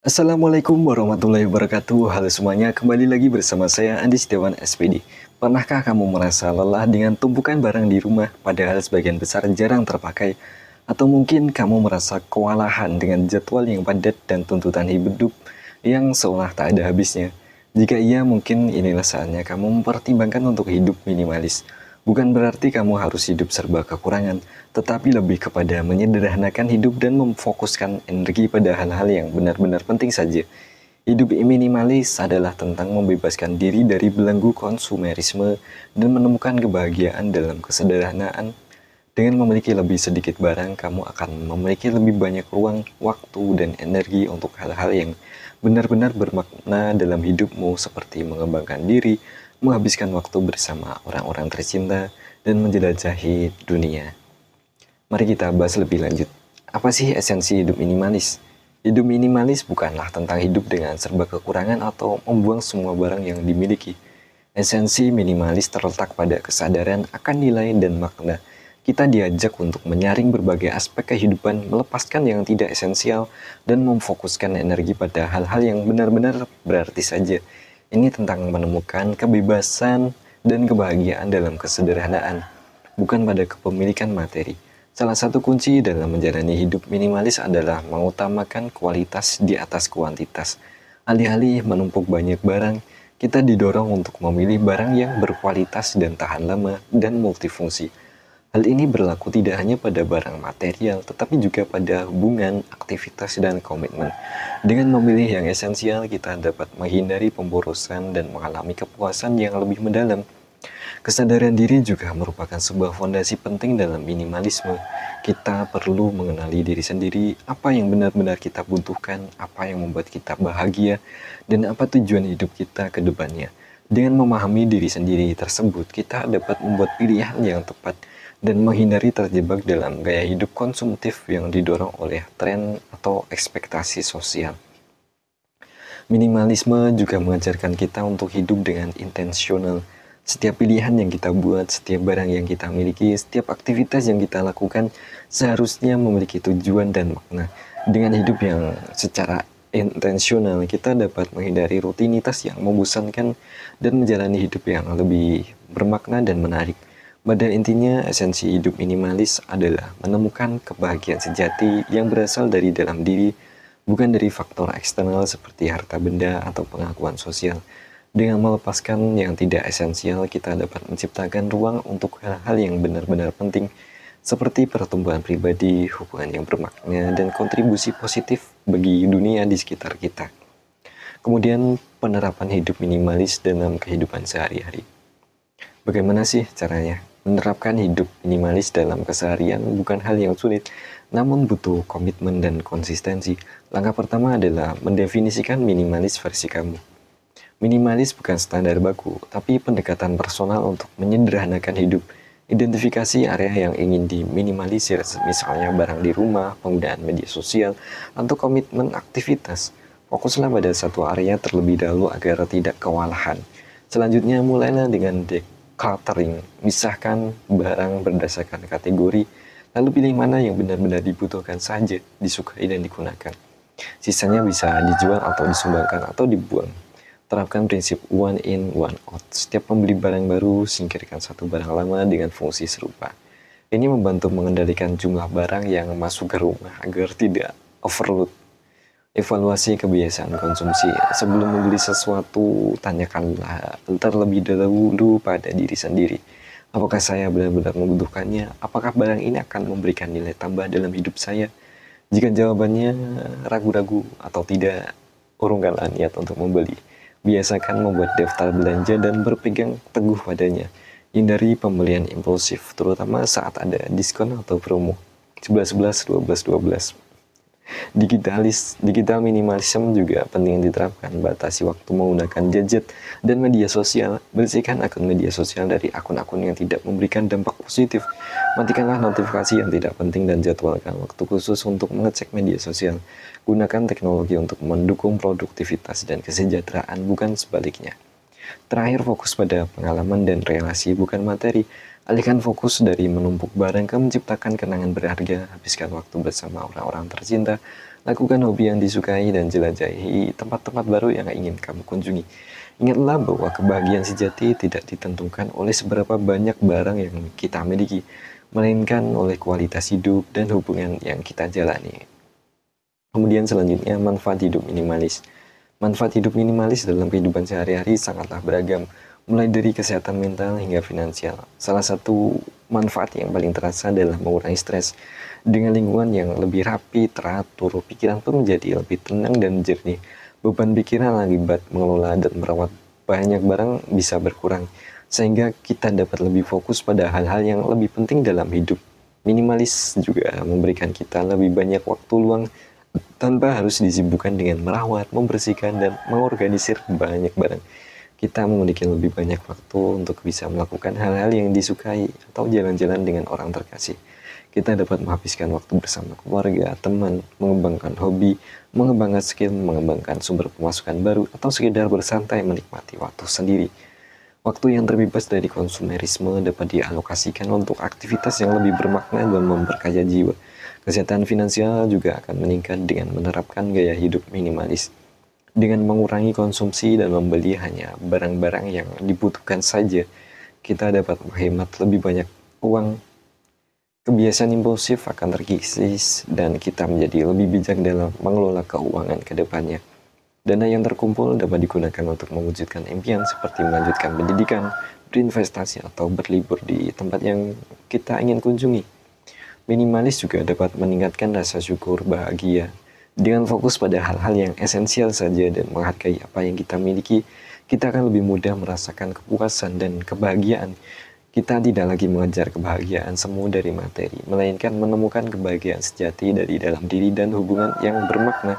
Assalamualaikum warahmatullahi wabarakatuh. Halo semuanya, kembali lagi bersama saya Andi Setiawan SPD. Pernahkah kamu merasa lelah dengan tumpukan barang di rumah padahal sebagian besar jarang terpakai? Atau mungkin kamu merasa kewalahan dengan jadwal yang padat dan tuntutan hidup yang seolah tak ada habisnya? Jika iya, mungkin inilah saatnya kamu mempertimbangkan untuk hidup minimalis. Bukan berarti kamu harus hidup serba kekurangan, tetapi lebih kepada menyederhanakan hidup dan memfokuskan energi pada hal-hal yang benar-benar penting saja. Hidup minimalis adalah tentang membebaskan diri dari belenggu konsumerisme dan menemukan kebahagiaan dalam kesederhanaan. Dengan memiliki lebih sedikit barang, kamu akan memiliki lebih banyak ruang, waktu, dan energi untuk hal-hal yang benar-benar bermakna dalam hidupmu, seperti mengembangkan diri, menghabiskan waktu bersama orang-orang tercinta, dan menjelajahi dunia. Mari kita bahas lebih lanjut. Apa sih esensi hidup minimalis? Hidup minimalis bukanlah tentang hidup dengan serba kekurangan atau membuang semua barang yang dimiliki. Esensi minimalis terletak pada kesadaran akan nilai dan makna. Kita diajak untuk menyaring berbagai aspek kehidupan, melepaskan yang tidak esensial, dan memfokuskan energi pada hal-hal yang benar-benar berarti saja. Ini tentang menemukan kebebasan dan kebahagiaan dalam kesederhanaan, bukan pada kepemilikan materi. Salah satu kunci dalam menjalani hidup minimalis adalah mengutamakan kualitas di atas kuantitas. Alih-alih menumpuk banyak barang, kita didorong untuk memilih barang yang berkualitas dan tahan lama dan multifungsi. Hal ini berlaku tidak hanya pada barang material, tetapi juga pada hubungan, aktivitas, dan komitmen. Dengan memilih yang esensial, kita dapat menghindari pemborosan dan mengalami kepuasan yang lebih mendalam. Kesadaran diri juga merupakan sebuah fondasi penting dalam minimalisme. Kita perlu mengenali diri sendiri, apa yang benar-benar kita butuhkan, apa yang membuat kita bahagia, dan apa tujuan hidup kita ke depannya. Dengan memahami diri sendiri tersebut, kita dapat membuat pilihan yang tepat dan menghindari terjebak dalam gaya hidup konsumtif yang didorong oleh tren atau ekspektasi sosial. Minimalisme juga mengajarkan kita untuk hidup dengan intensional. Setiap pilihan yang kita buat, setiap barang yang kita miliki, setiap aktivitas yang kita lakukan seharusnya memiliki tujuan dan makna. Dengan hidup yang secara intensional, kita dapat menghindari rutinitas yang membosankan dan menjalani hidup yang lebih bermakna dan menarik. Pada intinya, esensi hidup minimalis adalah menemukan kebahagiaan sejati yang berasal dari dalam diri, bukan dari faktor eksternal seperti harta benda atau pengakuan sosial. Dengan melepaskan yang tidak esensial, kita dapat menciptakan ruang untuk hal-hal yang benar-benar penting, seperti pertumbuhan pribadi, hubungan yang bermakna, dan kontribusi positif bagi dunia di sekitar kita. Kemudian, penerapan hidup minimalis dalam kehidupan sehari-hari. Bagaimana sih caranya? Menerapkan hidup minimalis dalam keseharian bukan hal yang sulit, namun butuh komitmen dan konsistensi. Langkah pertama adalah mendefinisikan minimalis versi kamu. Minimalis bukan standar baku, tapi pendekatan personal untuk menyederhanakan hidup. Identifikasi area yang ingin diminimalisir, misalnya barang di rumah, penggunaan media sosial, atau komitmen aktivitas. Fokuslah pada satu area terlebih dahulu agar tidak kewalahan. Selanjutnya, mulailah dengan decluttering, misahkan barang berdasarkan kategori, lalu pilih mana yang benar-benar dibutuhkan saja, disukai dan digunakan. Sisanya bisa dijual atau disumbangkan atau dibuang. Terapkan prinsip one in, one out. Setiap membeli barang baru, singkirkan satu barang lama dengan fungsi serupa. Ini membantu mengendalikan jumlah barang yang masuk ke rumah agar tidak overload. Evaluasi kebiasaan konsumsi. Sebelum membeli sesuatu, tanyakanlah terlebih dahulu pada diri sendiri. Apakah saya benar-benar membutuhkannya? Apakah barang ini akan memberikan nilai tambah dalam hidup saya? Jika jawabannya ragu-ragu atau tidak, urungkanlah niat untuk membeli. Biasakan membuat daftar belanja dan berpegang teguh padanya. Hindari pembelian impulsif, terutama saat ada diskon atau promo. 11-11, 12-12. Digital minimalism juga penting diterapkan. Batasi waktu menggunakan gadget dan media sosial. Bersihkan akun media sosial dari akun-akun yang tidak memberikan dampak positif. Matikanlah notifikasi yang tidak penting dan jadwalkan waktu khusus untuk mengecek media sosial. Gunakan teknologi untuk mendukung produktivitas dan kesejahteraan, bukan sebaliknya. Terakhir, fokus pada pengalaman dan relasi, bukan materi. Alihkan fokus dari menumpuk barang ke menciptakan kenangan berharga. Habiskan waktu bersama orang-orang tercinta, Lakukan hobi yang disukai dan jelajahi tempat-tempat baru yang ingin kamu kunjungi. Ingatlah bahwa kebahagiaan sejati tidak ditentukan oleh seberapa banyak barang yang kita miliki, melainkan oleh kualitas hidup dan hubungan yang kita jalani. Kemudian selanjutnya, manfaat hidup minimalis. Manfaat hidup minimalis dalam kehidupan sehari-hari sangatlah beragam, mulai dari kesehatan mental hingga finansial. Salah satu manfaat yang paling terasa adalah mengurangi stres. Dengan lingkungan yang lebih rapi, teratur, pikiran pun menjadi lebih tenang dan jernih. Beban pikiran akibat mengelola dan merawat banyak barang bisa berkurang, sehingga kita dapat lebih fokus pada hal-hal yang lebih penting dalam hidup. Minimalis juga memberikan kita lebih banyak waktu luang tanpa harus disibukkan dengan merawat, membersihkan, dan mengorganisir banyak barang. Kita memiliki lebih banyak waktu untuk bisa melakukan hal-hal yang disukai atau jalan-jalan dengan orang terkasih. Kita dapat menghabiskan waktu bersama keluarga, teman, mengembangkan hobi, mengembangkan skill, mengembangkan sumber pemasukan baru, atau sekedar bersantai menikmati waktu sendiri. Waktu yang terbebas dari konsumerisme dapat dialokasikan untuk aktivitas yang lebih bermakna dan memperkaya jiwa. Kesehatan finansial juga akan meningkat dengan menerapkan gaya hidup minimalis. Dengan mengurangi konsumsi dan membeli hanya barang-barang yang dibutuhkan saja, kita dapat menghemat lebih banyak uang. Kebiasaan impulsif akan terkikis dan kita menjadi lebih bijak dalam mengelola keuangan ke depannya. Dana yang terkumpul dapat digunakan untuk mewujudkan impian seperti melanjutkan pendidikan, berinvestasi, atau berlibur di tempat yang kita ingin kunjungi. Minimalis juga dapat meningkatkan rasa syukur bahagia. Dengan fokus pada hal-hal yang esensial saja dan menghargai apa yang kita miliki, kita akan lebih mudah merasakan kepuasan dan kebahagiaan. Kita tidak lagi mengejar kebahagiaan semu dari materi, melainkan menemukan kebahagiaan sejati dari dalam diri dan hubungan yang bermakna.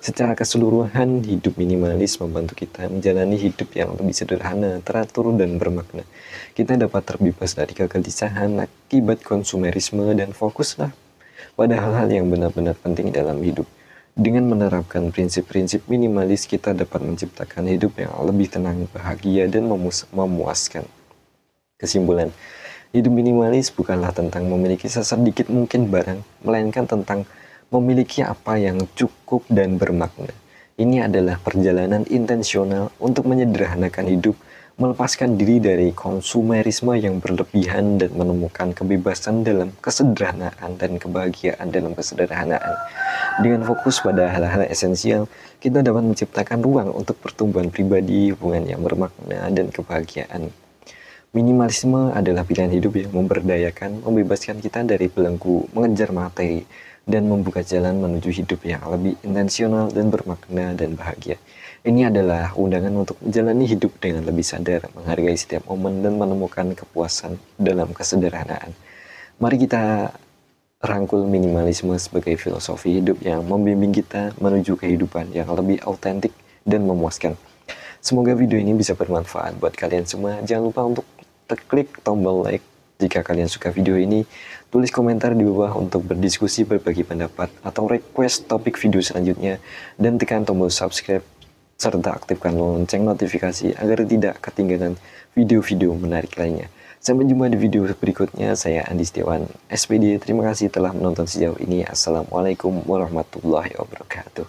Secara keseluruhan, hidup minimalis membantu kita menjalani hidup yang lebih sederhana, teratur, dan bermakna. Kita dapat terbebas dari kegelisahan akibat konsumerisme dan fokuslah pada hal-hal yang benar-benar penting dalam hidup. Dengan menerapkan prinsip-prinsip minimalis, kita dapat menciptakan hidup yang lebih tenang, bahagia, dan memuaskan. Kesimpulan, hidup minimalis bukanlah tentang memiliki sesedikit mungkin barang, melainkan tentang memiliki apa yang cukup dan bermakna. Ini adalah perjalanan intensional untuk menyederhanakan hidup, melepaskan diri dari konsumerisme yang berlebihan dan menemukan kebebasan dalam kesederhanaan dan kebahagiaan dalam kesederhanaan. Dengan fokus pada hal-hal esensial, kita dapat menciptakan ruang untuk pertumbuhan pribadi, hubungan yang bermakna, dan kebahagiaan. Minimalisme adalah pilihan hidup yang memberdayakan, membebaskan kita dari belenggu mengejar materi, dan membuka jalan menuju hidup yang lebih intensional dan bermakna dan bahagia. Ini adalah undangan untuk menjalani hidup dengan lebih sadar, menghargai setiap momen, dan menemukan kepuasan dalam kesederhanaan. Mari kita rangkul minimalisme sebagai filosofi hidup yang membimbing kita menuju kehidupan yang lebih autentik dan memuaskan. Semoga video ini bisa bermanfaat buat kalian semua. Jangan lupa untuk klik tombol like jika kalian suka video ini. Tulis komentar di bawah untuk berdiskusi, berbagi pendapat, atau request topik video selanjutnya. Dan tekan tombol subscribe, serta aktifkan lonceng notifikasi agar tidak ketinggalan video-video menarik lainnya. Sampai jumpa di video berikutnya. Saya Andi Setiawan, SPD. Terima kasih telah menonton sejauh ini. Assalamualaikum warahmatullahi wabarakatuh.